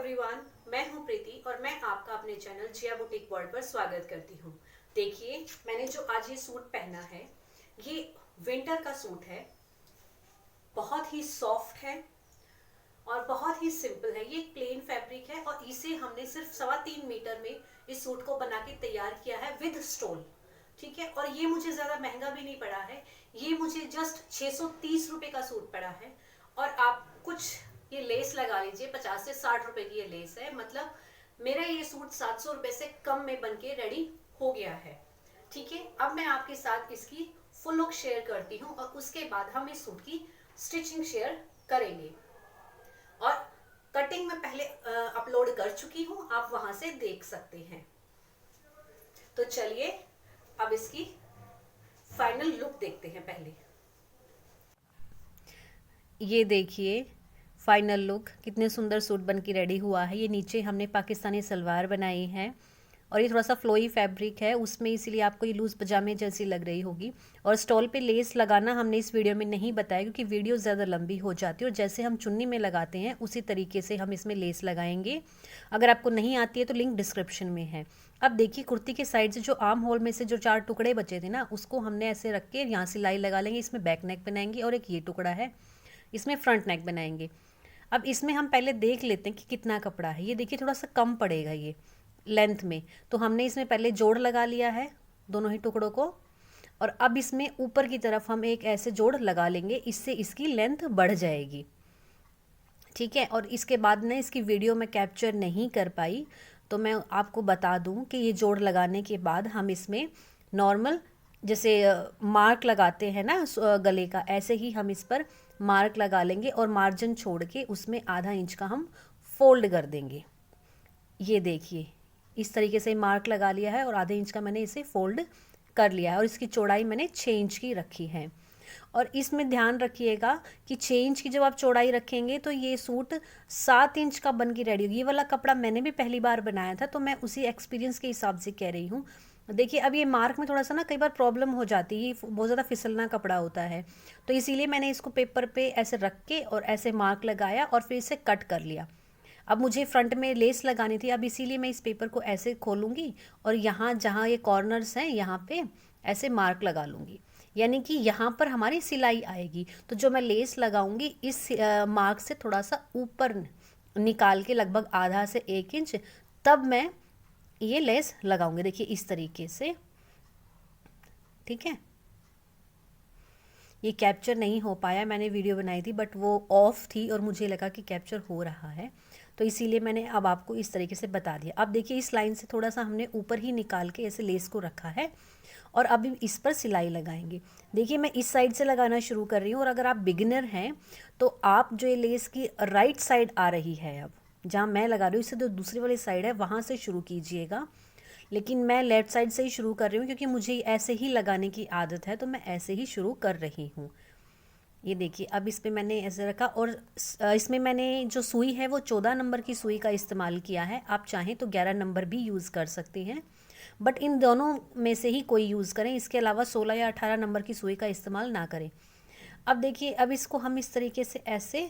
Everyone, मैं हूं प्रीति और मैं आपका अपने चैनल जिया बुटीक वर्ल्ड पर स्वागत करती हूं। देखिए, मैंने जो आज ये सूट पहना है, ये विंटर का सूट है। बहुत ही सॉफ्ट है और बहुत ही सिंपल है। ये प्लेन फैब्रिक है और इसे हमने सिर्फ 3.25 मीटर में इस सूट को बना के तैयार किया है विद स्टोल। ठीक है, और ये मुझे ज्यादा महंगा भी नहीं पड़ा है। ये मुझे जस्ट 630 रुपए का सूट पड़ा है। और आप कुछ ये लेस लगा लीजिए, 50 से 60 रुपए की ये लेस है। मतलब मेरा ये सूट 700 रुपए से कम में बन के रेडी हो गया है। ठीक है, अब मैं आपके साथ इसकी फुल लुक शेयर करती हूँ और उसके बाद हम इस सूट की स्टिचिंग शेयर करेंगे। और कटिंग में पहले अपलोड कर चुकी हूँ, आप वहां से देख सकते हैं। तो चलिए अब इसकी फाइनल लुक देखते हैं। पहले ये देखिए फाइनल लुक, कितने सुंदर सूट बन के रेडी हुआ है। ये नीचे हमने पाकिस्तानी सलवार बनाई है और ये थोड़ा सा फ्लोई फैब्रिक है उसमें, इसीलिए आपको ये लूज़ पजामे जैसी लग रही होगी। और स्टॉल पे लेस लगाना हमने इस वीडियो में नहीं बताया क्योंकि वीडियो ज़्यादा लंबी हो जाती है। और जैसे हम चुन्नी में लगाते हैं उसी तरीके से हम इसमें लेस लगाएंगे। अगर आपको नहीं आती है तो लिंक डिस्क्रिप्शन में है। अब देखिए, कुर्ती के साइड से जो आर्म होल में से जो 4 टुकड़े बचे थे ना, उसको हमने ऐसे रख के यहाँ सिलाई लगा लेंगे। इसमें बैक नेक बनाएंगे और एक ये टुकड़ा है, इसमें फ्रंट नेक बनाएंगे। अब इसमें हम पहले देख लेते हैं कि कितना कपड़ा है। ये देखिए थोड़ा सा कम पड़ेगा ये लेंथ में, तो हमने इसमें पहले जोड़ लगा लिया है दोनों ही टुकड़ों को। और अब इसमें ऊपर की तरफ हम एक ऐसे जोड़ लगा लेंगे, इससे इसकी लेंथ बढ़ जाएगी। ठीक है, और इसके बाद ना इसकी वीडियो में कैप्चर नहीं कर पाई तो मैं आपको बता दूं कि ये जोड़ लगाने के बाद हम इसमें नॉर्मल जैसे मार्क लगाते हैं ना गले का, ऐसे ही हम इस पर मार्क लगा लेंगे और मार्जिन छोड़ के उसमें आधा इंच का हम फोल्ड कर देंगे। ये देखिए इस तरीके से मार्क लगा लिया है और आधे इंच का मैंने इसे फोल्ड कर लिया है और इसकी चौड़ाई मैंने 6 इंच की रखी है। और इसमें ध्यान रखिएगा कि 6 इंच की जब आप चौड़ाई रखेंगे तो ये सूट 7 इंच का बन के रेडी होगी। ये वाला कपड़ा मैंने भी पहली बार बनाया था तो मैं उसी एक्सपीरियंस के हिसाब से कह रही हूँ। देखिए अब ये मार्क में थोड़ा सा ना कई बार प्रॉब्लम हो जाती है, ये बहुत ज़्यादा फिसलना कपड़ा होता है, तो इसीलिए मैंने इसको पेपर पे ऐसे रख के और ऐसे मार्क लगाया और फिर इसे कट कर लिया। अब मुझे फ्रंट में लेस लगानी थी, अब इसीलिए मैं इस पेपर को ऐसे खोलूँगी और यहाँ जहाँ ये कॉर्नर्स हैं यहाँ पे ऐसे मार्क लगा लूँगी, यानी कि यहाँ पर हमारी सिलाई आएगी। तो जो मैं लेस लगाऊंगी इस मार्क से थोड़ा सा ऊपर निकाल के लगभग आधा से 1 इंच, तब मैं ये लेस लगाऊंगी। देखिए इस तरीके से। ठीक है, ये कैप्चर नहीं हो पाया, मैंने वीडियो बनाई थी बट वो ऑफ थी और मुझे लगा कि कैप्चर हो रहा है, तो इसीलिए मैंने अब आपको इस तरीके से बता दिया। अब देखिए इस लाइन से थोड़ा सा हमने ऊपर ही निकाल के ऐसे लेस को रखा है और अब इस पर सिलाई लगाएंगे। देखिए मैं इस साइड से लगाना शुरू कर रही हूँ और अगर आप बिगिनर हैं तो आप जो ये लेस की राइट साइड आ रही है, अब जहाँ मैं लगा रही हूँ इससे जो दूसरी वाली साइड है वहाँ से शुरू कीजिएगा। लेकिन मैं लेफ़्ट साइड से ही शुरू कर रही हूँ क्योंकि मुझे ऐसे ही लगाने की आदत है, तो मैं ऐसे ही शुरू कर रही हूँ। ये देखिए अब इस पर मैंने ऐसे रखा और इसमें मैंने जो सुई है वो 14 नंबर की सुई का इस्तेमाल किया है। आप चाहें तो 11 नंबर भी यूज़ कर सकती हैं, बट इन दोनों में से ही कोई यूज़ करें, इसके अलावा 16 या 18 नंबर की सुई का इस्तेमाल ना करें। अब देखिए अब इसको हम इस तरीके से ऐसे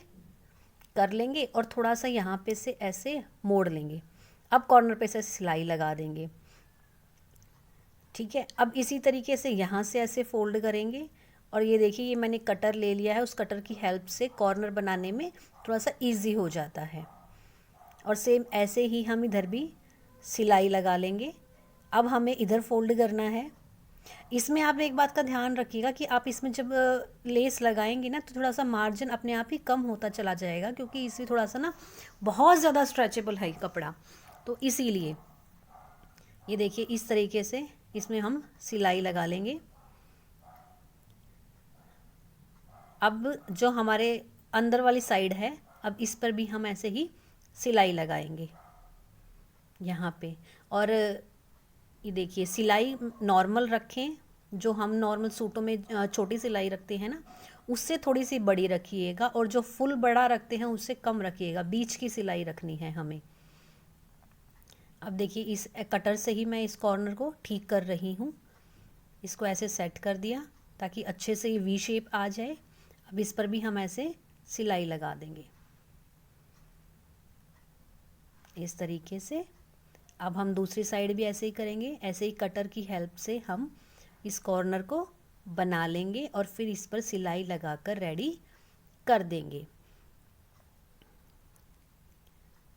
कर लेंगे और थोड़ा सा यहाँ पे से ऐसे मोड़ लेंगे। अब कॉर्नर पे से सिलाई लगा देंगे। ठीक है, अब इसी तरीके से यहाँ से ऐसे फोल्ड करेंगे और ये देखिए ये मैंने कटर ले लिया है, उस कटर की हेल्प से कॉर्नर बनाने में थोड़ा सा इजी हो जाता है। और सेम ऐसे ही हम इधर भी सिलाई लगा लेंगे। अब हमें इधर फोल्ड करना है। इसमें आप एक बात का ध्यान रखिएगा कि आप इसमें जब लेस लगाएंगे ना तो थोड़ा सा मार्जिन अपने आप ही कम होता चला जाएगा क्योंकि इसमें थोड़ा सा ना बहुत ज़्यादा स्ट्रेचेबल है कपड़ा, तो इसीलिए ये देखिए इस तरीके से इसमें हम सिलाई लगा लेंगे। अब जो हमारे अंदर वाली साइड है, अब इस पर भी हम ऐसे ही सिलाई लगाएंगे यहाँ पे। और ये देखिए सिलाई नॉर्मल रखें, जो हम नॉर्मल सूटों में छोटी सिलाई रखते हैं ना उससे थोड़ी सी बड़ी रखिएगा, और जो फुल बड़ा रखते हैं उससे कम रखिएगा, बीच की सिलाई रखनी है हमें। अब देखिए इस कटर से ही मैं इस कॉर्नर को ठीक कर रही हूँ, इसको ऐसे सेट कर दिया ताकि अच्छे से ये वी शेप आ जाए। अब इस पर भी हम ऐसे सिलाई लगा देंगे। इस तरीके से। अब हम दूसरी साइड भी ऐसे ही करेंगे, ऐसे ही कटर की हेल्प से हम इस कॉर्नर को बना लेंगे और फिर इस पर सिलाई लगाकर रेडी कर देंगे।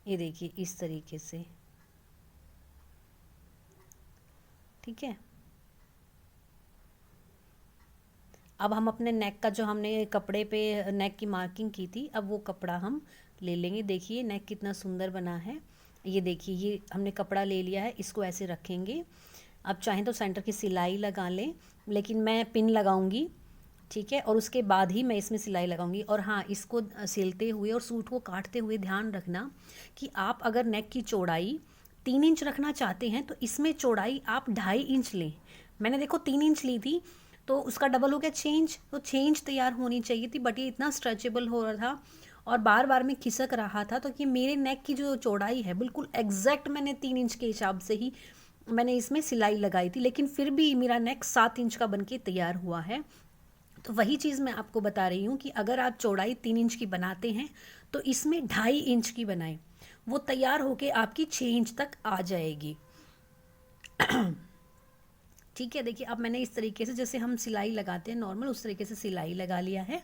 ये देखिए इस तरीके से, ठीक है। अब हम अपने नेक का जो हमने कपड़े पे नेक की मार्किंग की थी, अब वो कपड़ा हम ले लेंगे। देखिए नेक कितना सुंदर बना है। ये देखिए ये हमने कपड़ा ले लिया है, इसको ऐसे रखेंगे। अब चाहें तो सेंटर की सिलाई लगा लें, लेकिन मैं पिन लगाऊंगी, ठीक है, और उसके बाद ही मैं इसमें सिलाई लगाऊंगी। और हाँ, इसको सिलते हुए और सूट को काटते हुए ध्यान रखना कि आप अगर नेक की चौड़ाई 3 इंच रखना चाहते हैं तो इसमें चौड़ाई आप 2.5 इंच लें। मैंने देखो 3 इंच ली थी तो उसका डबल हो गया 6 इंच, तो 6 इंच तैयार होनी चाहिए थी, बट ये इतना स्ट्रेचेबल हो रहा था और बार बार में खिसक रहा था, तो कि मेरे नेक की जो चौड़ाई है बिल्कुल एग्जैक्ट मैंने 3 इंच के हिसाब से ही मैंने इसमें सिलाई लगाई थी, लेकिन फिर भी मेरा नेक 7 इंच का बनके तैयार हुआ है। तो वही चीज़ मैं आपको बता रही हूँ कि अगर आप चौड़ाई 3 इंच की बनाते हैं तो इसमें 2.5 इंच की बनाएं, वो तैयार होके आपकी 6 इंच तक आ जाएगी। ठीक है, देखिए अब मैंने इस तरीके से जैसे हम सिलाई लगाते हैं नॉर्मल, उस तरीके से सिलाई लगा लिया है।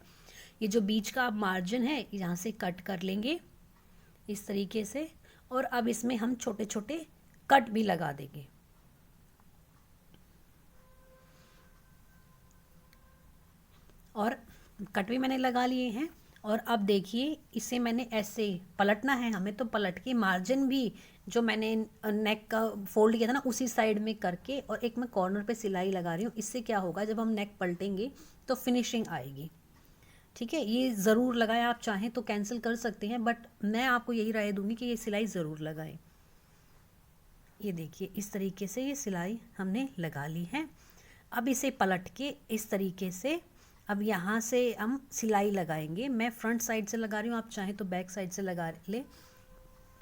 ये जो बीच का मार्जिन है यहाँ से कट कर लेंगे इस तरीके से, और अब इसमें हम छोटे छोटे कट भी लगा देंगे। और कट भी मैंने लगा लिए हैं। और अब देखिए इसे मैंने ऐसे पलटना है हमें, तो पलट के मार्जिन भी जो मैंने नेक का फोल्ड किया था ना उसी साइड में करके, और एक मैं कॉर्नर पे सिलाई लगा रही हूँ। इससे क्या होगा, जब हम नेक पलटेंगे तो फिनिशिंग आएगी। ठीक है, ये ज़रूर लगाएं, आप चाहें तो कैंसिल कर सकते हैं, बट मैं आपको यही राय दूंगी कि ये सिलाई ज़रूर लगाएं। ये देखिए इस तरीके से ये सिलाई हमने लगा ली है। अब इसे पलट के इस तरीके से अब यहाँ से हम सिलाई लगाएंगे। मैं फ्रंट साइड से लगा रही हूँ, आप चाहें तो बैक साइड से लगा ले,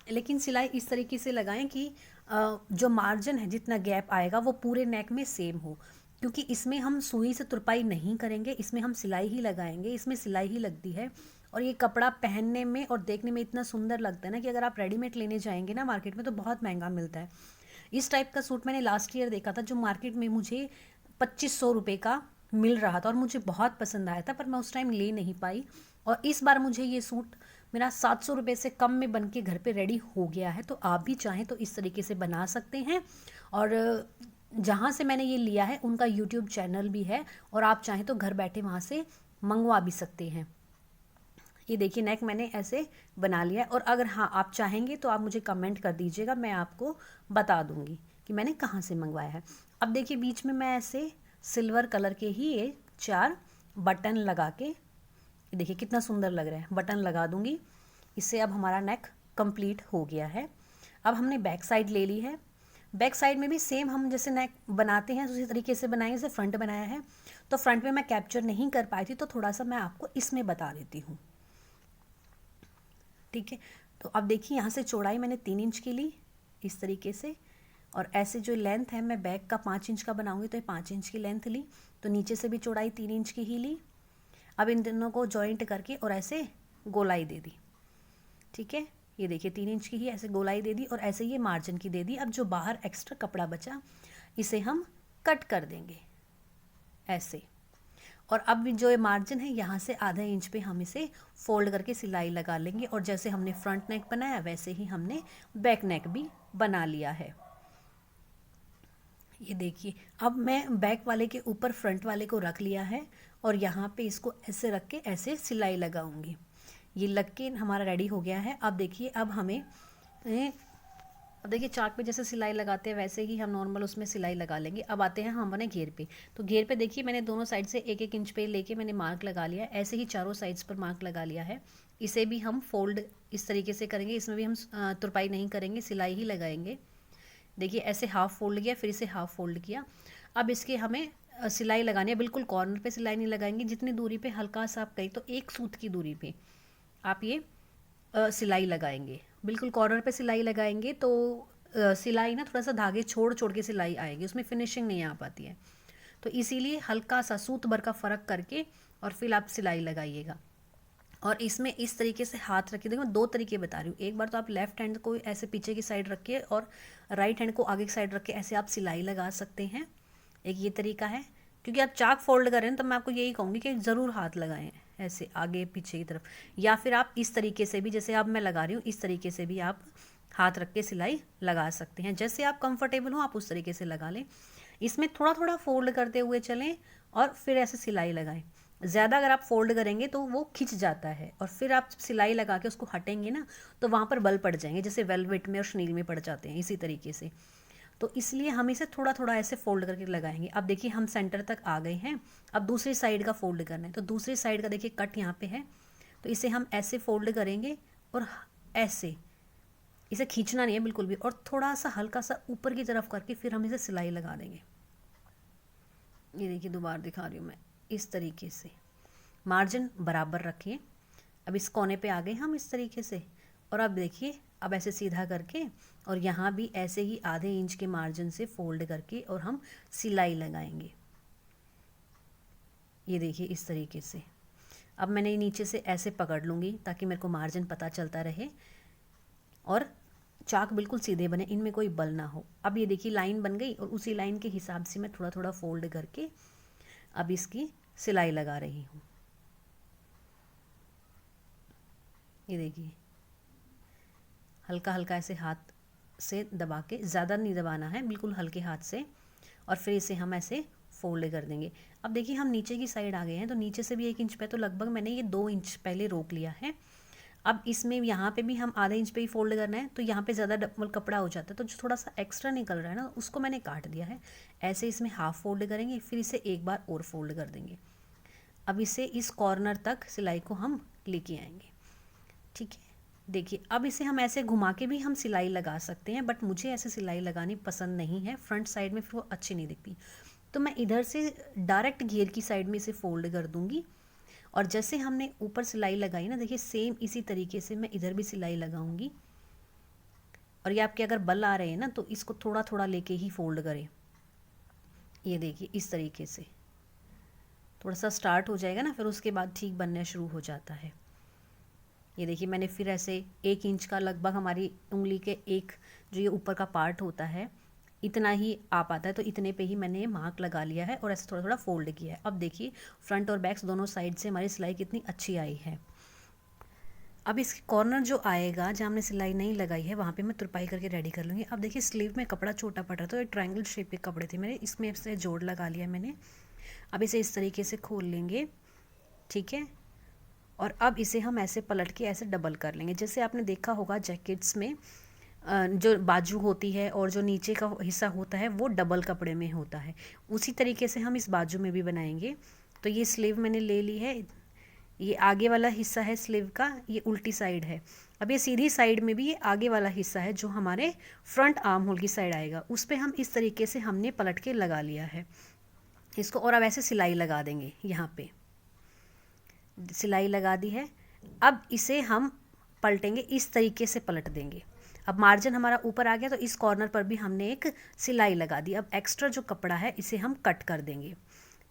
लेकिन सिलाई इस तरीके से लगाएं कि जो मार्जिन है जितना गैप आएगा वो पूरे नेक में सेम हो, क्योंकि इसमें हम सुई से तुरपाई नहीं करेंगे, इसमें हम सिलाई ही लगाएंगे, इसमें सिलाई ही लगती है। और ये कपड़ा पहनने में और देखने में इतना सुंदर लगता है ना कि अगर आप रेडीमेड लेने जाएंगे ना मार्केट में तो बहुत महंगा मिलता है। इस टाइप का सूट मैंने लास्ट ईयर देखा था जो मार्केट में मुझे 2500 रुपये का मिल रहा था और मुझे बहुत पसंद आया था, पर मैं उस टाइम ले नहीं पाई। और इस बार मुझे ये सूट मेरा 700 रुपये से कम में बन के घर पर रेडी हो गया है। तो आप भी चाहें तो इस तरीके से बना सकते हैं। और जहाँ से मैंने ये लिया है उनका यूट्यूब चैनल भी है, और आप चाहें तो घर बैठे वहाँ से मंगवा भी सकते हैं। ये देखिए नेक मैंने ऐसे बना लिया है। और अगर हाँ आप चाहेंगे तो आप मुझे कमेंट कर दीजिएगा, मैं आपको बता दूंगी कि मैंने कहाँ से मंगवाया है। अब देखिए बीच में मैं ऐसे सिल्वर कलर के ही ये 4 बटन लगा के, देखिए कितना सुंदर लग रहा है, बटन लगा दूंगी। इससे अब हमारा नेक कंप्लीट हो गया है। अब हमने बैक साइड ले ली है। बैक साइड में भी सेम हम जैसे नेक बनाते हैं उसी तरीके से बनाएंगे जैसे फ्रंट बनाया है। तो फ्रंट में मैं कैप्चर नहीं कर पाई थी, तो थोड़ा सा मैं आपको इसमें बता देती हूँ। ठीक है, तो अब देखिए यहाँ से चौड़ाई मैंने 3 इंच की ली इस तरीके से, और ऐसे जो लेंथ है मैं बैक का 5 इंच का बनाऊंगी तो ये 5 इंच की लेंथ ली, तो नीचे से भी चौड़ाई 3 इंच की ही ली। अब इन दोनों को जॉइंट करके और ऐसे गोलाई दे दी। ठीक है, ये देखिए 3 इंच की ही ऐसे गोलाई दे दी और ऐसे ये मार्जिन की दे दी। अब जो बाहर एक्स्ट्रा कपड़ा बचा इसे हम कट कर देंगे ऐसे। और अब भी जो ये मार्जिन है यहाँ से ½ इंच पे हम इसे फोल्ड करके सिलाई लगा लेंगे, और जैसे हमने फ्रंट नेक बनाया वैसे ही हमने बैक नेक भी बना लिया है। ये देखिए अब मैं बैक वाले के ऊपर फ्रंट वाले को रख लिया है, और यहाँ पे इसको ऐसे रख के ऐसे सिलाई लगाऊंगी। ये लग के हमारा रेडी हो गया है। अब देखिए अब हमें अब देखिए चार्ट पे जैसे सिलाई लगाते हैं वैसे ही हम नॉर्मल उसमें सिलाई लगा लेंगे। अब आते हैं हम बने घेर पे। तो घेर पे देखिए मैंने दोनों साइड से 1-1 इंच पे लेके मैंने मार्क लगा लिया है, ऐसे ही चारों साइड्स पर मार्क लगा लिया है। इसे भी हम फोल्ड इस तरीके से करेंगे, इसमें भी हम तुरपाई नहीं करेंगे, सिलाई ही लगाएंगे। देखिए ऐसे हाफ फोल्ड किया, फिर इसे हाफ फोल्ड किया। अब इसके हमें सिलाई लगानी है, बिल्कुल कॉर्नर पे सिलाई नहीं लगाएंगे, जितनी दूरी पे हल्का सा आप कहीं तो 1 सूत की दूरी पे आप ये सिलाई लगाएंगे। बिल्कुल कॉर्नर पे सिलाई लगाएंगे तो सिलाई ना थोड़ा सा धागे छोड़ छोड़ के सिलाई आएगी, उसमें फिनिशिंग नहीं आ पाती है। तो इसीलिए हल्का सा सूत भर का फ़र्क करके और फिर आप सिलाई लगाइएगा। और इसमें इस तरीके से हाथ रखिए। देखो 2 तरीके बता रही हूँ। एक बार तो आप लेफ्ट हैंड को ऐसे पीछे की साइड रखिए और राइट हैंड को आगे की साइड रख के ऐसे आप सिलाई लगा सकते हैं। एक ये तरीका है। क्योंकि आप चाक फोल्ड कर रहे हैं तो मैं आपको यही कहूँगी कि ज़रूर हाथ लगाएं ऐसे आगे पीछे की तरफ, या फिर आप इस तरीके से भी, जैसे अब मैं लगा रही हूँ इस तरीके से भी आप हाथ रख के सिलाई लगा सकते हैं। जैसे आप कंफर्टेबल हो आप उस तरीके से लगा लें। इसमें थोड़ा थोड़ा फोल्ड करते हुए चलें और फिर ऐसे सिलाई लगाएं। ज़्यादा अगर आप फोल्ड करेंगे तो वो खिंच जाता है, और फिर आप सिलाई लगा के उसको हटेंगे ना तो वहाँ पर बल पड़ जाएंगे, जैसे वेलवेट में और शनील में पड़ जाते हैं इसी तरीके से। तो इसलिए हम इसे थोड़ा थोड़ा ऐसे फोल्ड करके लगाएंगे। अब देखिए हम सेंटर तक आ गए हैं। अब दूसरी साइड का फोल्ड करना है, तो दूसरी साइड का देखिए कट यहाँ पे है, तो इसे हम ऐसे फोल्ड करेंगे और ऐसे, इसे खींचना नहीं है बिल्कुल भी, और थोड़ा सा हल्का सा ऊपर की तरफ करके फिर हम इसे सिलाई लगा देंगे। ये देखिए दोबारा दिखा रही हूँ मैं, इस तरीके से मार्जिन बराबर रखिए। अब इस कोने पे आ गए हम इस तरीके से, और अब देखिए अब ऐसे सीधा करके और यहाँ भी ऐसे ही आधे इंच के मार्जिन से फोल्ड करके और हम सिलाई लगाएंगे। ये देखिए इस तरीके से। अब मैंने नीचे से ऐसे पकड़ लूँगी ताकि मेरे को मार्जिन पता चलता रहे और चाक बिल्कुल सीधे बने, इनमें कोई बल ना हो। अब ये देखिए लाइन बन गई, और उसी लाइन के हिसाब से मैं थोड़ा थोड़ा फोल्ड करके अब इसकी सिलाई लगा रही हूँ। ये देखिए हल्का हल्का ऐसे हाथ से दबा के, ज़्यादा नहीं दबाना है, बिल्कुल हल्के हाथ से, और फिर इसे हम ऐसे फोल्ड कर देंगे। अब देखिए हम नीचे की साइड आ गए हैं, तो नीचे से भी 1 इंच पे, तो लगभग मैंने ये 2 इंच पहले रोक लिया है। अब इसमें यहाँ पे भी हम आधे इंच पे ही फोल्ड करना है, तो यहाँ पे ज़्यादा डबल कपड़ा हो जाता है, तो जो थोड़ा सा एक्स्ट्रा निकल रहा है ना उसको मैंने काट दिया है। ऐसे इसमें हाफ फोल्ड करेंगे, फिर इसे एक बार और फोल्ड कर देंगे। अब इसे इस कॉर्नर तक सिलाई को हम लेके आएंगे। ठीक है, देखिए अब इसे हम ऐसे घुमा के भी हम सिलाई लगा सकते हैं, बट मुझे ऐसे सिलाई लगानी पसंद नहीं है, फ्रंट साइड में फिर वो अच्छी नहीं दिखती। तो मैं इधर से डायरेक्ट घेर की साइड में इसे फोल्ड कर दूंगी, और जैसे हमने ऊपर सिलाई लगाई ना, देखिए सेम इसी तरीके से मैं इधर भी सिलाई लगाऊंगी। और ये आपके अगर बल आ रहे हैं ना तो इसको थोड़ा थोड़ा लेके ही फोल्ड करें। ये देखिए इस तरीके से थोड़ा सा स्टार्ट हो जाएगा ना, फिर उसके बाद ठीक बनना शुरू हो जाता है। ये देखिए मैंने फिर ऐसे 1 इंच का, लगभग हमारी उंगली के एक जो ये ऊपर का पार्ट होता है इतना ही आ पाता है, तो इतने पे ही मैंने मार्क लगा लिया है और ऐसे थोड़ा थोड़ा फोल्ड किया है। अब देखिए फ्रंट और बैक दोनों साइड से हमारी सिलाई कितनी अच्छी आई है। अब इसके कॉर्नर जो आएगा जहाँ हमने सिलाई नहीं लगाई है वहाँ पे मैं तुरपाई करके रेडी कर लूँगी। अब देखिए स्लीव में कपड़ा छोटा पड़ रहा था, तो एक ट्रायंगल शेप के कपड़े थे मेरे, इसमें से जोड़ लगा लिया मैंने। अब इसे इस तरीके से खोल लेंगे, ठीक है, और अब इसे हम ऐसे पलट के ऐसे डबल कर लेंगे। जैसे आपने देखा होगा जैकेट्स में जो बाजू होती है और जो नीचे का हिस्सा होता है वो डबल कपड़े में होता है, उसी तरीके से हम इस बाजू में भी बनाएंगे। तो ये स्लीव मैंने ले ली है, ये आगे वाला हिस्सा है स्लीव का, ये उल्टी साइड है। अब ये सीधी साइड में भी ये आगे वाला हिस्सा है जो हमारे फ्रंट आर्म होल की साइड आएगा, उस पर हम इस तरीके से हमने पलट के लगा लिया है इसको। और अब ऐसे सिलाई लगा देंगे, यहाँ पे सिलाई लगा दी है। अब इसे हम पलटेंगे, इस तरीके से पलट देंगे। अब मार्जिन हमारा ऊपर आ गया, तो इस कॉर्नर पर भी हमने एक सिलाई लगा दी। अब एक्स्ट्रा जो कपड़ा है इसे हम कट कर देंगे,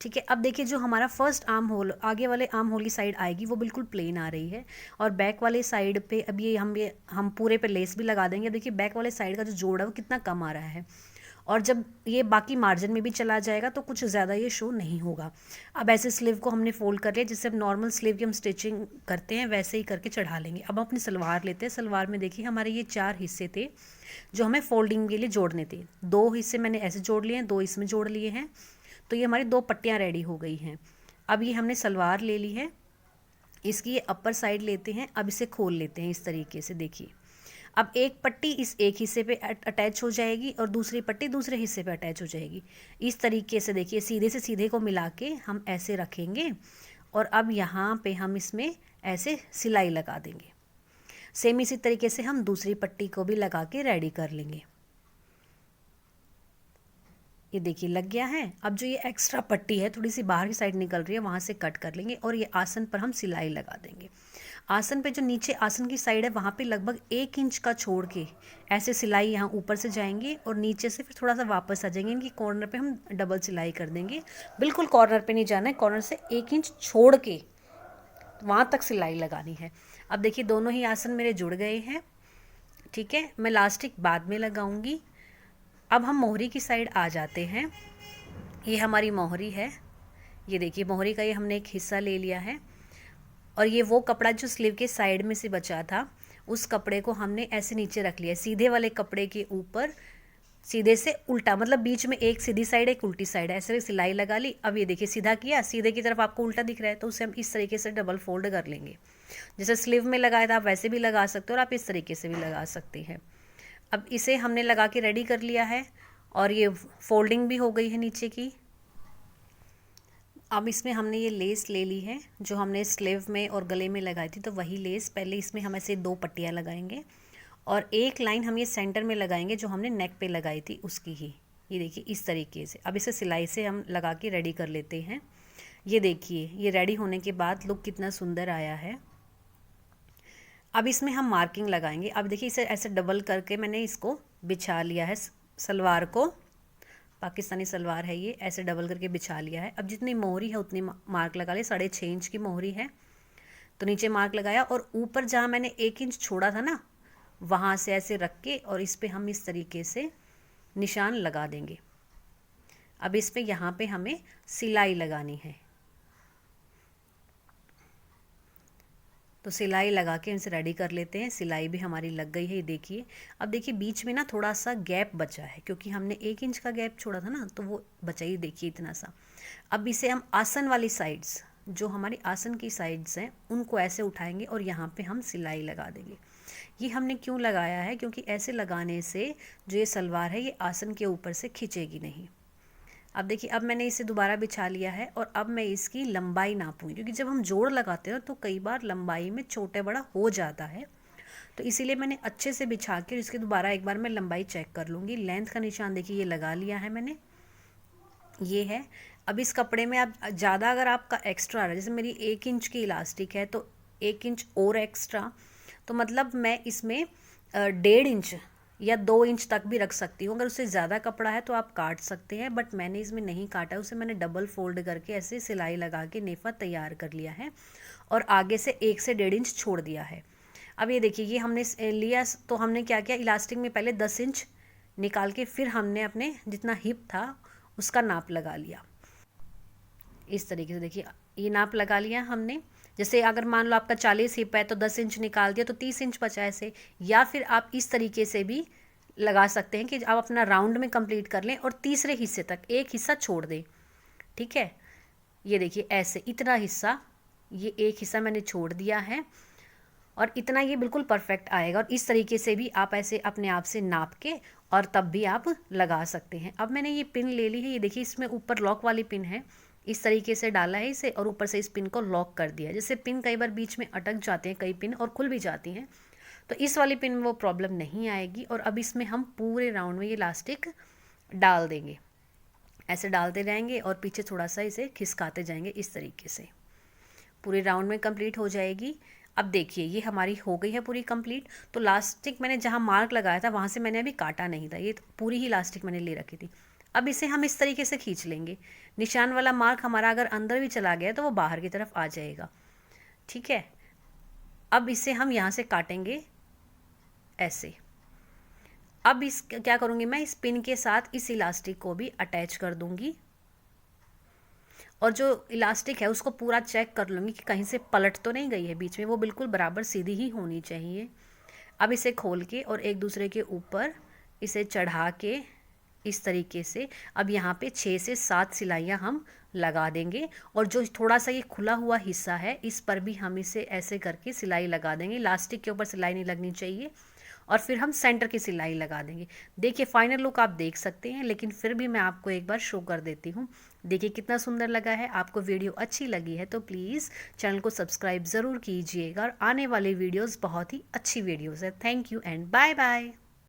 ठीक है। अब देखिए जो हमारा फर्स्ट आर्म होल, आगे वाले आर्म होल की साइड आएगी वो बिल्कुल प्लेन आ रही है, और बैक वाले साइड पे अब ये हम पूरे पे लेस भी लगा देंगे। अब देखिए बैक वाले साइड का जो जोड़ है वो कितना कम आ रहा है, और जब ये बाकी मार्जिन में भी चला जाएगा तो कुछ ज़्यादा ये शो नहीं होगा। अब ऐसे स्लीव को हमने फोल्ड कर लिया, जिससे अब नॉर्मल स्लीव की हम स्टिचिंग करते हैं वैसे ही करके चढ़ा लेंगे। अब हम अपनी सलवार लेते हैं। सलवार में देखिए हमारे ये 4 हिस्से थे जो हमें फोल्डिंग के लिए जोड़ने थे। 2 हिस्से मैंने ऐसे जोड़ लिए हैं, 2 इसमें जोड़ लिए हैं, तो ये हमारी 2 पट्टियाँ रेडी हो गई हैं। अब ये हमने सलवार ले ली है, इसकी ये अपर साइड लेते हैं। अब इसे खोल लेते हैं इस तरीके से, देखिए अब एक पट्टी इस एक हिस्से पे अटैच हो जाएगी और दूसरी पट्टी दूसरे हिस्से पे अटैच हो जाएगी। इस तरीके से देखिए सीधे से सीधे को मिला के हम ऐसे रखेंगे, और अब यहाँ पे हम इसमें ऐसे सिलाई लगा देंगे। सेम इसी तरीके से हम दूसरी पट्टी को भी लगा के रेडी कर लेंगे। ये देखिए लग गया है। अब जो ये एक्स्ट्रा पट्टी है थोड़ी सी बाहर की साइड निकल रही है, वहाँ से कट कर लेंगे, और ये आसन पर हम सिलाई लगा देंगे। आसन पे जो नीचे आसन की साइड है वहाँ पे लगभग 1 इंच का छोड़ के ऐसे सिलाई यहाँ ऊपर से जाएंगे, और नीचे से फिर थोड़ा सा वापस आ जाएंगे। इनकी कॉर्नर पे हम डबल सिलाई कर देंगे। बिल्कुल कॉर्नर पे नहीं जाना है, कॉर्नर से 1 इंच छोड़ के वहाँ तक सिलाई लगानी है। अब देखिए दोनों ही आसन मेरे जुड़ गए हैं, ठीक है। मैं इलास्टिक बाद में लगाऊंगी। अब हम मोहरी की साइड आ जाते हैं। ये हमारी मोहरी है, ये देखिए मोहरी का ये हमने एक हिस्सा ले लिया है, और ये वो कपड़ा जो स्लीव के साइड में से बचा था, उस कपड़े को हमने ऐसे नीचे रख लिया, सीधे वाले कपड़े के ऊपर सीधे से उल्टा, मतलब बीच में एक सीधी साइड एक उल्टी साइड है, ऐसे सिलाई लगा ली। अब ये देखिए सीधा किया, सीधे की तरफ आपको उल्टा दिख रहा है, तो उसे हम इस तरीके से डबल फोल्ड कर लेंगे। जैसे स्लीव में लगाया था आप वैसे भी लगा सकते हो, और आप इस तरीके से भी लगा सकते हैं। अब इसे हमने लगा के रेडी कर लिया है, और ये फोल्डिंग भी हो गई है नीचे की। अब इसमें हमने ये लेस ले ली है जो हमने स्लीव में और गले में लगाई थी, तो वही लेस पहले इसमें हम ऐसे 2 पट्टियाँ लगाएंगे, और एक लाइन हम ये सेंटर में लगाएंगे जो हमने नेक पे लगाई थी उसकी ही। ये देखिए इस तरीके से। अब इसे सिलाई से हम लगा के रेडी कर लेते हैं। ये देखिए ये रेडी होने के बाद लुक कितना सुंदर आया है। अब इसमें हम मार्किंग लगाएंगे। अब देखिए इसे ऐसे डबल करके मैंने इसको बिछा लिया है, सलवार को, पाकिस्तानी सलवार है ये, ऐसे डबल करके बिछा लिया है। अब जितनी मोहरी है उतनी मार्क लगा ले, 6.5 इंच की मोहरी है तो नीचे मार्क लगाया, और ऊपर जहाँ मैंने 1 इंच छोड़ा था ना, वहाँ से ऐसे रख के और इस पे हम इस तरीके से निशान लगा देंगे। अब इस पे यहाँ पे हमें सिलाई लगानी है, तो सिलाई लगा के इनसे रेडी कर लेते हैं। सिलाई भी हमारी लग गई है, ये देखिए। अब देखिए बीच में ना थोड़ा सा गैप बचा है, क्योंकि हमने 1 इंच का गैप छोड़ा था ना, तो वो बचा ही, देखिए इतना सा। अब इसे हम आसन वाली साइड्स, जो हमारी आसन की साइड्स हैं, उनको ऐसे उठाएंगे और यहाँ पे हम सिलाई लगा देंगे। ये हमने क्यों लगाया है, क्योंकि ऐसे लगाने से जो ये सलवार है ये आसन के ऊपर से खींचेगी नहीं। अब देखिए अब मैंने इसे दोबारा बिछा लिया है, और अब मैं इसकी लंबाई नापूंगी, क्योंकि जब हम जोड़ लगाते हैं तो कई बार लंबाई में छोटे बड़ा हो जाता है, तो इसीलिए मैंने अच्छे से बिछा के इसकी दोबारा एक बार मैं लंबाई चेक कर लूँगी। लेंथ का निशान देखिए ये लगा लिया है मैंने, ये है। अब इस कपड़े में अब ज़्यादा अगर आपका एक्स्ट्रा आ रहा है, जैसे मेरी 1 इंच की इलास्टिक है तो 1 इंच और एक्स्ट्रा, तो मतलब मैं इसमें 1.5 इंच या 2 इंच तक भी रख सकती हूँ। अगर उससे ज़्यादा कपड़ा है तो आप काट सकते हैं, बट मैंने इसमें नहीं काटा, उसे मैंने डबल फोल्ड करके ऐसे सिलाई लगा के नेफा तैयार कर लिया है, और आगे से 1 से 1.5 इंच छोड़ दिया है। अब ये देखिए ये हमने लिया, तो हमने क्या किया, इलास्टिक में पहले 10 इंच निकाल के फिर हमने अपने जितना हिप था उसका नाप लगा लिया। इस तरीके से देखिए ये नाप लगा लिया हमने। जैसे अगर मान लो आपका 40 हिप है तो 10 इंच निकाल दिया तो 30 इंच बचा ऐसे, या फिर आप इस तरीके से भी लगा सकते हैं कि आप अपना राउंड में कंप्लीट कर लें और तीसरे हिस्से तक एक हिस्सा छोड़ दें, ठीक है। ये देखिए ऐसे इतना हिस्सा, ये एक हिस्सा मैंने छोड़ दिया है, और इतना ये बिल्कुल परफेक्ट आएगा। और इस तरीके से भी आप ऐसे अपने आप से नाप के और तब भी आप लगा सकते हैं। अब मैंने ये पिन ले ली है, ये देखिए इसमें ऊपर लॉक वाली पिन है, इस तरीके से डाला है इसे, और ऊपर से इस पिन को लॉक कर दिया। जैसे पिन कई बार बीच में अटक जाते हैं कई पिन और खुल भी जाती हैं, तो इस वाली पिन में वो प्रॉब्लम नहीं आएगी। और अब इसमें हम पूरे राउंड में ये इलास्टिक डाल देंगे, ऐसे डालते रहेंगे और पीछे थोड़ा सा इसे खिसकाते जाएंगे, इस तरीके से पूरे राउंड में कंप्लीट हो जाएगी। अब देखिए ये हमारी हो गई है पूरी कंप्लीट। तो इलास्टिक मैंने जहाँ मार्क लगाया था वहाँ से मैंने अभी काटा नहीं था, ये पूरी ही इलास्टिक मैंने ले रखी थी। अब इसे हम इस तरीके से खींच लेंगे, निशान वाला मार्क हमारा अगर अंदर भी चला गया तो वो बाहर की तरफ आ जाएगा, ठीक है। अब इसे हम यहाँ से काटेंगे ऐसे। अब इस क्या करूँगी मैं, इस पिन के साथ इस इलास्टिक को भी अटैच कर दूँगी, और जो इलास्टिक है उसको पूरा चेक कर लूँगी कि कहीं से पलट तो नहीं गई है बीच में, वो बिल्कुल बराबर सीधी ही होनी चाहिए। अब इसे खोल के और एक दूसरे के ऊपर इसे चढ़ा के इस तरीके से अब यहाँ पे 6 से 7 सिलाइयाँ हम लगा देंगे, और जो थोड़ा सा ये खुला हुआ हिस्सा है इस पर भी हम इसे ऐसे करके सिलाई लगा देंगे। इलास्टिक के ऊपर सिलाई नहीं लगनी चाहिए, और फिर हम सेंटर की सिलाई लगा देंगे। देखिए फाइनल लुक आप देख सकते हैं, लेकिन फिर भी मैं आपको एक बार शो कर देती हूँ। देखिए कितना सुंदर लगा है। आपको वीडियो अच्छी लगी है तो प्लीज़ चैनल को सब्सक्राइब ज़रूर कीजिएगा, और आने वाले वीडियोस बहुत ही अच्छी वीडियोस है। Thank you and bye bye.